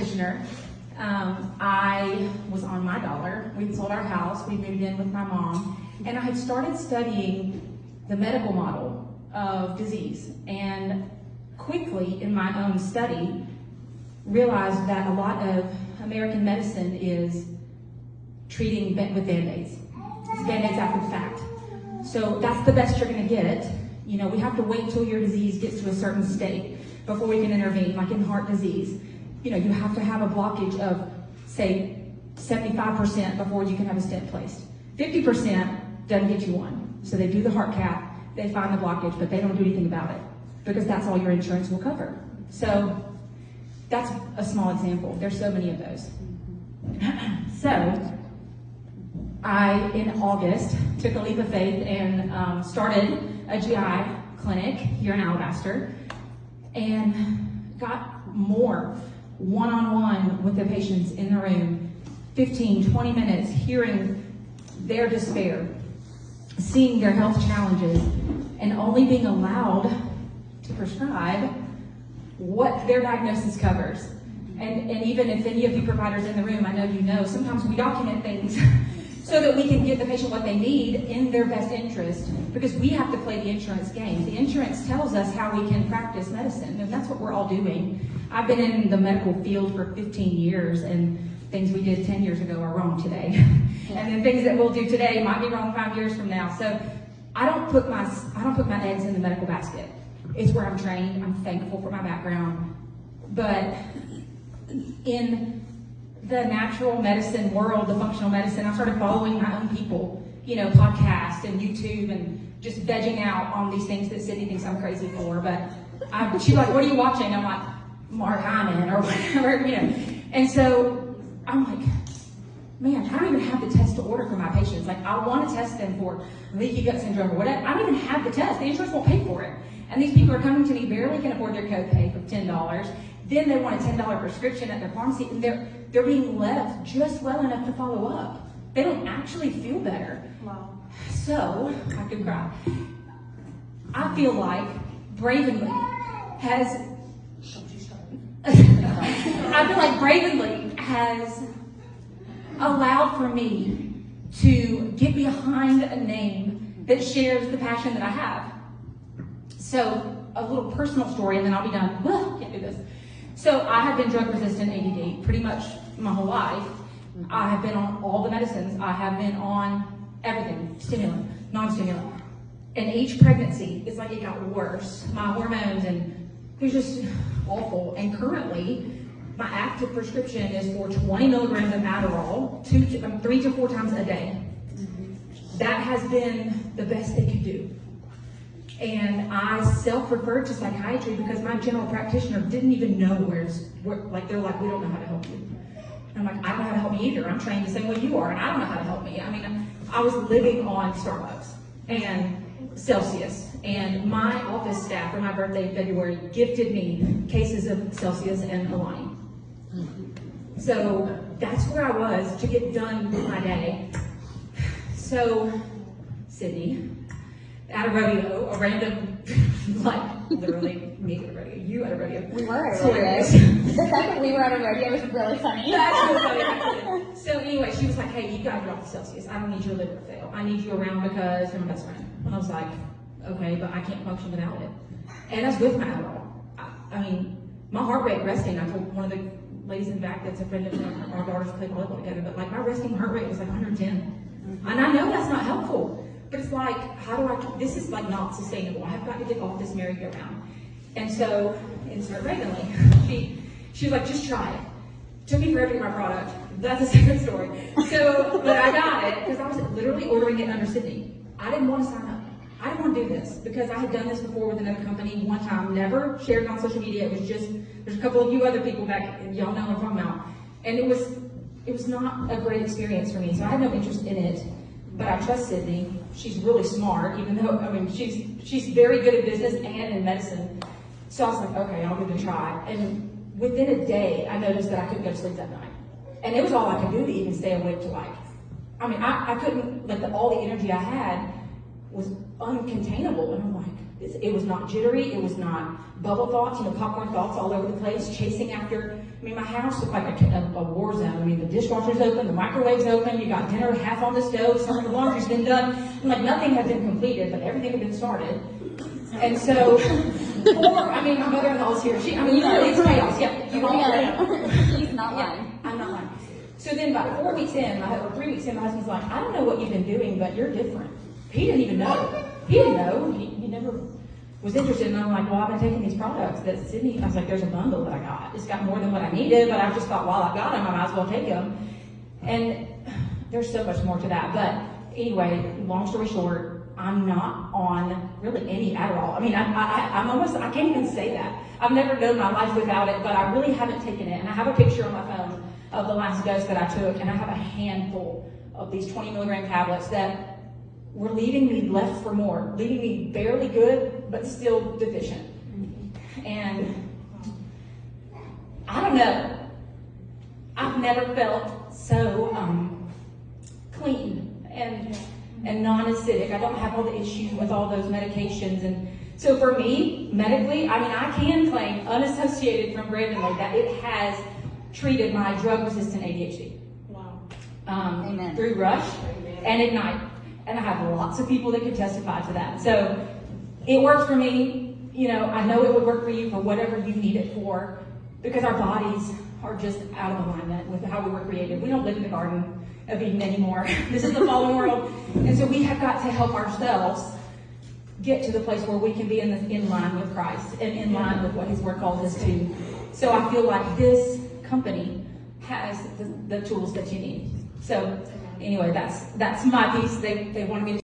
practitioner. I was on my dollar. We sold our house. We moved in with my mom. And I had started studying the medical model of disease. And quickly in my own study, realized that a lot of American medicine is treating with Band-Aids. It's Band-Aids after the fact. So that's the best you're gonna get. You know, we have to wait till your disease gets to a certain state before we can intervene, like in heart disease. You know, you have to have a blockage of, say, 75% before you can have a stent placed. 50% doesn't get you one. So they do the heart cath, they find the blockage, but they don't do anything about it because that's all your insurance will cover. So that's a small example. There's so many of those. So I, in August, took a leap of faith and started a GI clinic here in Alabaster and got more one-on-one with the patients in the room, 15, 20 minutes, hearing their despair, seeing their health challenges, and only being allowed to prescribe what their diagnosis covers. And even if any of you providers in the room, I know you know, sometimes we document things so that we can give the patient what they need in their best interest, because we have to play the insurance game. The insurance tells us how we can practice medicine, and that's what we're all doing. I've been in the medical field for 15 years, and things we did 10 years ago are wrong today. And then things that we'll do today might be wrong 5 years from now. So I don't put my eggs in the medical basket. It's where I'm trained. I'm thankful for my background. But in the natural medicine world, the functional medicine, I started following my own people, you know, podcasts and YouTube and just vegging out on these things that Sydney thinks I'm crazy for. But she's like, what are you watching? I'm like, Mark Hyman or whatever, you know. And so I'm like, man, I don't even have the test to order for my patients. Like, I want to test them for leaky gut syndrome or whatever. I don't even have the test. The insurance won't pay for it. And these people are coming to me, barely can afford their copay for $10. Then they want a $10 prescription at their pharmacy, and they're being left just well enough to follow up. They don't actually feel better. Wow. So, I could cry. I feel like Bravenly has I feel like Bravenly has allowed for me to get behind a name that shares the passion that I have. So, a little personal story, and then I'll be done. Well, can't do this. So, I have been drug-resistant ADD pretty much my whole life. I have been on all the medicines. I have been on everything, stimulant, non-stimulant. And each pregnancy, it's like it got worse. My hormones, and it was just awful. And currently, my active prescription is for 20 milligrams of Adderall, 3 to 4 times a day. That has been the best they could do. And I self-referred to psychiatry because my general practitioner didn't even know where, like, they're like, we don't know how to help you. And I'm like, I don't know how to help me either. I'm trained the same way you are, and I don't know how to help me. I mean, I was living on Starbucks and Celsius, and my office staff for my birthday in February gifted me cases of Celsius and Alani. So that's where I was to get done with my day. So, Sydney, at a rodeo, a random, like, literally me at a rodeo, you at a rodeo. We were at a hilarious. rodeo. The fact that we were at a rodeo was really funny. That's so funny, actually. So anyway, she was like, hey, you gotta drop the Celsius. I don't need your liver to fail. I need you around because you're my best friend. And I was like, okay, but I can't function without it. And that's with my Adderall. I mean, my heart rate resting, I told one of the ladies in the back that's a friend of mine, our daughters played volleyball together, but like my resting heart rate was like 110. And I know that's not helpful. But it's like, how do I, this is like not sustainable. I have got to get off this merry-go-round. And so, insert Bravenly, she was like, just try it. Took me forever to get my product. That's a separate story. So, but I got it because I was literally ordering it under Sydney. I didn't want to sign up. I didn't want to do this because I had done this before with another company one time, never shared it on social media. It was just, there's a couple of you other people back, and y'all know what I'm talking about. And it was not a great experience for me, so I had no interest in it. But I trust Sydney. She's really smart, even though, I mean, she's very good at business and in medicine. So I was like, okay, I'll give it a try. And within a day, I noticed that I couldn't go to sleep that night. And it was all I could do to even stay awake to like, I mean, I couldn't, like all the energy I had was uncontainable. And I'm like, it was not jittery. It was not bubble thoughts, popcorn thoughts all over the place, chasing after I mean, my house looked like a war zone. I mean, the dishwasher's open, the microwave's open, you got dinner half on the stove, some of the laundry's been done. I'm like, nothing had been completed, but everything had been started. And so, my mother-in-law's here. It's chaos. Yeah, you all She's not lying. I'm not lying. So then about 4 weeks in, or 3 weeks in, my husband's like, I don't know what you've been doing, but you're different. He didn't even know. He didn't know. He never was interested. And I'm like, well, I've been taking these products that Sydney, I was like, there's a bundle that I got. It's got more than what I needed, but I just thought while I got them, I might as well take them. And there's so much more to that. But anyway, long story short, I'm not on really any Adderall. I mean, I can't even say that. I've never known my life without it, but I really haven't taken it. And I have a picture on my phone of the last dose that I took, and I have a handful of these 20 milligram tablets that were leaving me left for more, leaving me barely good, but still deficient. And I don't know. I've never felt so clean and non-acidic. I don't have all the issues with all those medications. And so for me, medically, I can claim unassociated from Brandon Lake that it has treated my drug-resistant ADHD. Wow. Amen. Through Rush and Ignite. And I have lots of people that can testify to that. So it works for me. I know it would work for you for whatever you need it for, because our bodies are just out of alignment with how we were created. We don't live in the Garden of Eden anymore. This is the fallen world. And so we have got to help ourselves get to the place where we can be in line with Christ and in line with what His Word calls us to. So I feel like this company has the tools that you need. So anyway, that's my piece. They wanted me to